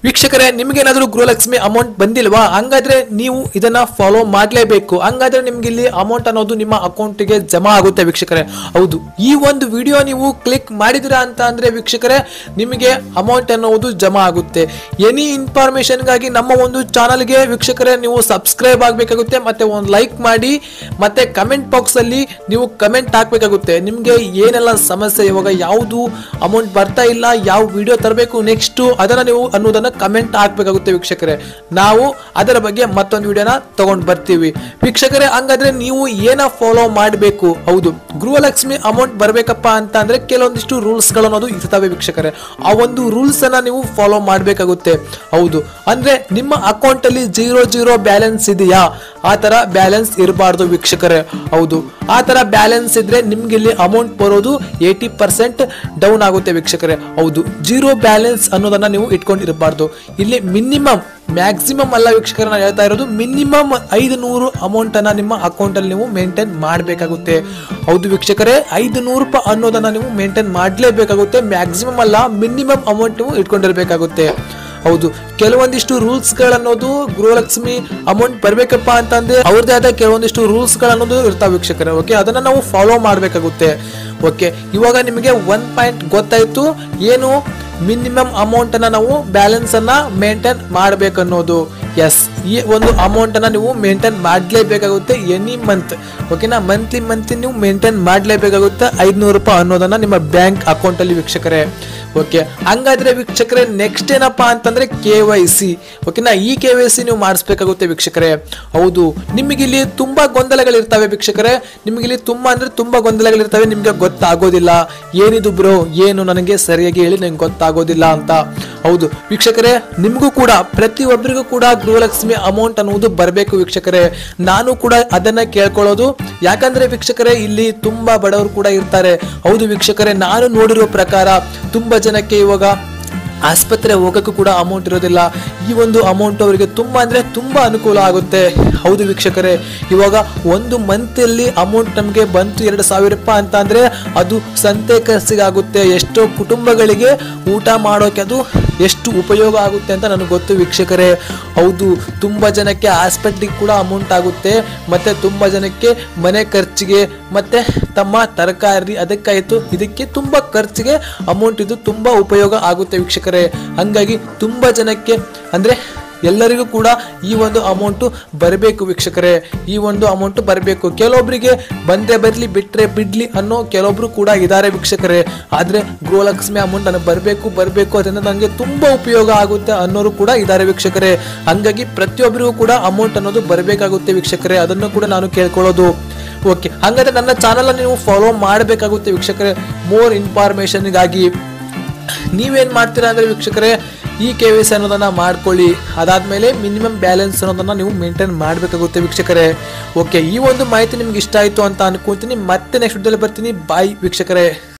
ವೀಕ್ಷಕರೇ, ನಿಮಗೇನಾದರೂ ಗೃಹಲಕ್ಷ್ಮಿ ಅಮೌಂಟ್ ಬಂದಿಲ್ವಾ? ಹಂಗಾದ್ರೆ ನೀವು ಇದನ್ನ ಫಾಲೋ ಮಾಡಲೇಬೇಕು. ಹಂಗಾದ್ರೆ ನಿಮ್ಗೆ ಇಲ್ಲಿ ಅಮೌಂಟ್ ಅನ್ನೋದು ನಿಮ್ಮ ಅಕೌಂಟ್ಗೆ ಜಮಾ ಆಗುತ್ತೆ ವೀಕ್ಷಕರೇ. ಹೌದು, ಈ ಒಂದು ವಿಡಿಯೋ ನೀವು ಕ್ಲಿಕ್ ಮಾಡಿದಿರಾ ಅಂತ ಅಂದ್ರೆ ವೀಕ್ಷಕರೇ, ನಿಮಗೆ ಅಮೌಂಟ್ ಅನ್ನೋದು ಜಮಾ ಆಗುತ್ತೆ. ಎನಿ ಇನ್ಫಾರ್ಮೇಶನ್ಗಾಗಿ ನಮ್ಮ ಒಂದು ಚಾನಲ್ಗೆ ವೀಕ್ಷಕರೇ ನೀವು ಸಬ್ಸ್ಕ್ರೈಬ್ ಆಗಬೇಕಾಗುತ್ತೆ, ಮತ್ತೆ ಒಂದು ಲೈಕ್ ಮಾಡಿ, ಮತ್ತೆ ಕಮೆಂಟ್ ಬಾಕ್ಸ್ ಅಲ್ಲಿ ನೀವು ಕಮೆಂಟ್ ಹಾಕ್ಬೇಕಾಗುತ್ತೆ. ನಿಮ್ಗೆ ಏನೆಲ್ಲ ಸಮಸ್ಯೆ, ಇವಾಗ ಯಾವುದು ಅಮೌಂಟ್ ಬರ್ತಾ ಇಲ್ಲ, ಯಾವ ವಿಡಿಯೋ ತರಬೇಕು ನೆಕ್ಸ್ಟ್ ಅದನ್ನ ನೀವು ಅನ್ನೋದನ್ನ ಕಮೆಂಟ್ ಹಾಕ್ಬೇಕಾಗುತ್ತೆ ವೀಕ್ಷಕರೇ. ನಾವು ಅದರ ಬಗ್ಗೆ ಮತ್ತೊಂದು ವಿಡಿಯೋನ ತಗೊಂಡು ಬರ್ತೀವಿ ವೀಕ್ಷಕರೇ. ಹಂಗಾದ್ರೆ ನೀವು ಏನ ಫಾಲೋ ಮಾಡಬೇಕು? ಹೌದು, ಗೃಹಲಕ್ಷ್ಮಿ ಅಮೌಂಟ್ ಬರ್ಬೇಕಪ್ಪ ಅಂತ ಅಂದ್ರೆ ಕೆಲವೊಂದಿಷ್ಟು ರೂಲ್ಸ್ ಗಳನ್ನೋದು ಇರ್ತವೆ ವೀಕ್ಷಕರೇ. ಆ ಒಂದು ರೂಲ್ಸ್ ಅನ್ನ ನೀವು ಫಾಲೋ ಮಾಡಬೇಕಾಗುತ್ತೆ. ಹೌದು, ಅಂದ್ರೆ ನಿಮ್ಮ ಅಕೌಂಟ್ ಅಲ್ಲಿ 0 ಬ್ಯಾಲೆನ್ಸ್ ಇದೆಯಾ? ಆ ತರ ಬ್ಯಾಲೆನ್ಸ್ ಇರಬಾರ್ದು ವೀಕ್ಷಕರೇ. ಹೌದು, ಆ ತರ ಬ್ಯಾಲೆನ್ಸ್ ಇದ್ರೆ ನಿಮ್ಗೆ ಇಲ್ಲಿ ಅಮೌಂಟ್ ಬರೋದು 80% ಡೌನ್ ಆಗುತ್ತೆ ವೀಕ್ಷಕರೇ. ಹೌದು, 0 ಬ್ಯಾಲೆನ್ಸ್ ಅನ್ನೋದನ್ನ ನೀವು ಇಟ್ಕೊಂಡಿರಬಾರ್ದು. ಇಲ್ಲಿ ಮಿನಿಮಮ್, ಮ್ಯಾಕ್ಸಿಮಮ್ ಅಲ್ಲ ವೀಕ್ಷಕರ, ನಾನು ಹೇಳ್ತಾ ಇರೋದು ಮಿನಿಮಮ್ 500 ಅಮೌಂಟ್ ಅನ್ನ ನಿಮ್ಮ ಅಕೌಂಟ್ ಅಲ್ಲಿ ನೀವು ಮೇಂಟೈನ್ ಮಾಡಬೇಕಾಗುತ್ತೆ. ಹೌದು ವೀಕ್ಷಕರೇ, 500 ರೂಪಾಯಿ ಅನ್ನೋದನ್ನ ನೀವು ಮೇಂಟೈನ್ ಮಾಡಲೇಬೇಕಾಗುತ್ತೆ. ಮ್ಯಾಕ್ಸಿಮಮ್ ಅಲ್ಲ, ಮಿನಿಮಮ್ ಅಮೌಂಟ್ ನೀವು ಇಟ್ಕೊಂಡಿರ್ಬೇಕಾಗುತ್ತೆ. ಹೌದು, ಕೆಲವೊಂದಿಷ್ಟು ರೂಲ್ಸ್ ಗಳನ್ನೋದು ಗೃಹಲಕ್ಷ್ಮಿ ಅಮೌಂಟ್ ಬರ್ಬೇಕಪ್ಪ ಅಂತಂದ್ರೆ ಅವ್ರದೇ ಆದ ಕೆಲವೊಂದಿಷ್ಟು ರೂಲ್ಸ್ ಗಳನ್ನೋದು ಇರ್ತಾವೆ ವೀಕ್ಷಕರೇ. ಓಕೆ, ಅದನ್ನ ನಾವು ಫಾಲೋ ಮಾಡಬೇಕಾಗುತ್ತೆ. ಓಕೆ, ಇವಾಗ ನಿಮಗೆ 1 ಪಾಯಿಂಟ್ ಗೊತ್ತಾಯ್ತು, ಏನು ಮಿನಿಮಮ್ ಅಮೌಂಟ್ ಅನ್ನ ನಾವು ಬ್ಯಾಲೆನ್ಸ್ ಅನ್ನ ಮೇಂಟೈನ್ ಮಾಡ್ಬೇಕನ್ನೋದು. ಎಸ್, ಈ ಒಂದು ಅಮೌಂಟ್ ಅನ್ನ ನೀವು ಮೇಂಟೈನ್ ಮಾಡಲೇಬೇಕಾಗುತ್ತೆ ಎನಿ ಮಂತ್. ಓಕೆನಾ, ಮಂತ್ಲಿ ನೀವು ಮೇಂಟೈನ್ ಮಾಡಲೇಬೇಕಾಗುತ್ತೆ 500 ರೂಪಾಯಿ ಅನ್ನೋದನ್ನ ನಿಮ್ಮ ಬ್ಯಾಂಕ್ ಅಕೌಂಟ್ ಅಲ್ಲಿ ವೀಕ್ಷಕರೇ. ಓಕೆ, ಹಂಗಾದ್ರೆ ವೀಕ್ಷಕರೇ ನೆಕ್ಸ್ಟ್ ಏನಪ್ಪಾ ಅಂತಂದ್ರೆ KYC. ಓಕೆನಾ, ಈ KYC ನೀವು ಮಾಡಿಸ್ಬೇಕಾಗುತ್ತೆ ವೀಕ್ಷಕರೇ. ಹೌದು, ನಿಮಗೆ ಇಲ್ಲಿ ತುಂಬಾ ಗೊಂದಲಗಳಿರ್ತವೆ ವೀಕ್ಷಕರೇ. ನಿಮಗೆ ಇಲ್ಲಿ ತುಂಬಾ ಗೊಂದಲಗಳಿರ್ತವೆ, ನಿಮ್ಗೆ ಗೊತ್ತಾಗೋದಿಲ್ಲ ಏನಿದು ಬ್ರೋ, ಏನು ನನಗೆ ಸರಿಯಾಗಿ ಹೇಳಿ ನಂಗೆ ಗೊತ್ತಾಗೋದಿಲ್ಲ ಅಂತ. ಹೌದು ವೀಕ್ಷಕರೇ, ನಿಮಗೂ ಕೂಡ ಪ್ರತಿಯೊಬ್ಬರಿಗೂ ಕೂಡ ಗೃಹಲಕ್ಷ್ಮಿ ಅಮೌಂಟ್ ಅನ್ನುವುದು ಬರಬೇಕು ವೀಕ್ಷಕರೇ. ನಾನು ಕೂಡ ಅದನ್ನ ಕೇಳ್ಕೊಳ್ಳೋದು, ಯಾಕಂದ್ರೆ ವೀಕ್ಷಕರೇ ಇಲ್ಲಿ ತುಂಬಾ ಬಡವರು ಕೂಡ ಇರ್ತಾರೆ. ಹೌದು ವೀಕ್ಷಕರೇ, ನಾನು ನೋಡಿರೋ ಪ್ರಕಾರ ತುಂಬಾ ಜನಕ್ಕೆ ಇವಾಗ ಆಸ್ಪತ್ರೆ ಹೋಗಕ್ಕೂ ಕೂಡ ಅಮೌಂಟ್ ಇರೋದಿಲ್ಲ. ಈ ಒಂದು ಅಮೌಂಟ್ ಅವರಿಗೆ ತುಂಬಾ ಅನುಕೂಲ ಆಗುತ್ತೆ. ಹೌದು ವೀಕ್ಷಕರೇ, ಇವಾಗ ಒಂದು ಮಂತಲ್ಲಿ ಅಮೌಂಟ್ ನಮಗೆ ಬಂತು 2000 ರೂಪಾಯಿ ಅಂತ ಅಂದ್ರೆ ಅದು ಸಂತೆ ಖರ್ಚಿಗಾಗುತ್ತೆ. ಎಷ್ಟೋ ಕುಟುಂಬಗಳಿಗೆ ಊಟ ಮಾಡೋಕೆ ಅದು ಎಷ್ಟು ಉಪಯೋಗ ಆಗುತ್ತೆ ಅಂತ ನನಗೆ ಗೊತ್ತು ವೀಕ್ಷಕರೇ. ಹೌದು, ತುಂಬಾ ಜನಕ್ಕೆ ಹಾಸ್ಪಿಟ್ಲಿಗೆ ಕೂಡ ಅಮೌಂಟ್ ಆಗುತ್ತೆ, ಮತ್ತೆ ತುಂಬಾ ಜನಕ್ಕೆ ಮನೆ ಖರ್ಚಿಗೆ, ಮತ್ತೆ ತಮ್ಮ ತರಕಾರಿ ಅದಕ್ಕಾಯ್ತು ಇದಕ್ಕೆ ತುಂಬಾ ಖರ್ಚಿಗೆ ಅಮೌಂಟ್ ಇದು ತುಂಬಾ ಉಪಯೋಗ ಆಗುತ್ತೆ ವೀಕ್ಷಕರೇ. ಹಂಗಾಗಿ ತುಂಬಾ ಜನಕ್ಕೆ ಅಂದ್ರೆ ಎಲ್ಲರಿಗೂ ಕೂಡ ಈ ಒಂದು ಅಮೌಂಟ್ ಬರಬೇಕು ವೀಕ್ಷಕರೇ. ಈ ಒಂದು ಅಮೌಂಟ್ ಬರಬೇಕು. ಕೆಲವೊಬ್ಬರಿಗೆ ಬಂದ್ರೆ ಬರಲಿ, ಬಿಟ್ರೆ ಬಿಡ್ಲಿ ಅನ್ನೋ ಕೆಲವೊಬ್ರು ಕೂಡ ಇದ್ದಾರೆ ವೀಕ್ಷಕರೇ. ಆದ್ರೆ ಗೃಹಲಕ್ಷ್ಮಿ ಅಮೌಂಟ್ ನನಗೆ ಬರಬೇಕು ಅದರಿಂದ ನನಗೆ ತುಂಬಾ ಉಪಯೋಗ ಆಗುತ್ತೆ ಅನ್ನೋರು ಕೂಡ ಇದ್ದಾರೆ ವೀಕ್ಷಕರೇ. ಹಂಗಾಗಿ ಪ್ರತಿಯೊಬ್ಬರಿಗೂ ಕೂಡ ಅಮೌಂಟ್ ಅನ್ನೋದು ಬರಬೇಕಾಗುತ್ತೆ ವೀಕ್ಷಕರೇ. ಅದನ್ನು ಕೂಡ ನಾನು ಕೇಳ್ಕೊಳ್ಳೋದು. ಓಕೆ, ಹಾಗಾದ್ರೆ ನನ್ನ ಚಾನಲ್ ನೀವು ಫಾಲೋ ಮಾಡಬೇಕಾಗುತ್ತೆ ವೀಕ್ಷಕರೇ. ಮೋರ್ ಇನ್ಫಾರ್ಮೇಶನ್ಗಾಗಿ ನೀವೇನ್ ಮಾಡ್ತೀರಾ ಅಂದ್ರೆ ವೀಕ್ಷಕರೇ, ಈ KYC ಅನ್ನೋದನ್ನ ಮಾಡ್ಕೊಳ್ಳಿ. ಅದಾದ್ಮೇಲೆ ಮಿನಿಮಮ್ ಬ್ಯಾಲೆನ್ಸ್ ಅನ್ನೋದನ್ನ ನೀವು ಮೇಂಟೈನ್ ಮಾಡಬೇಕಾಗುತ್ತೆ ವೀಕ್ಷಕರೇ. ಓಕೆ, ಈ ಒಂದು ಮಾಹಿತಿ ನಿಮ್ಗೆ ಇಷ್ಟ ಆಯ್ತು ಅಂತ ಅನ್ಕೊಂತೀನಿ. ಮತ್ತೆ ನೆಕ್ಸ್ಟ್ ವಿಡಿಯೋದಲ್ಲಿ ಬರ್ತೀನಿ. ಬಾಯ್ ವೀಕ್ಷಕರೇ.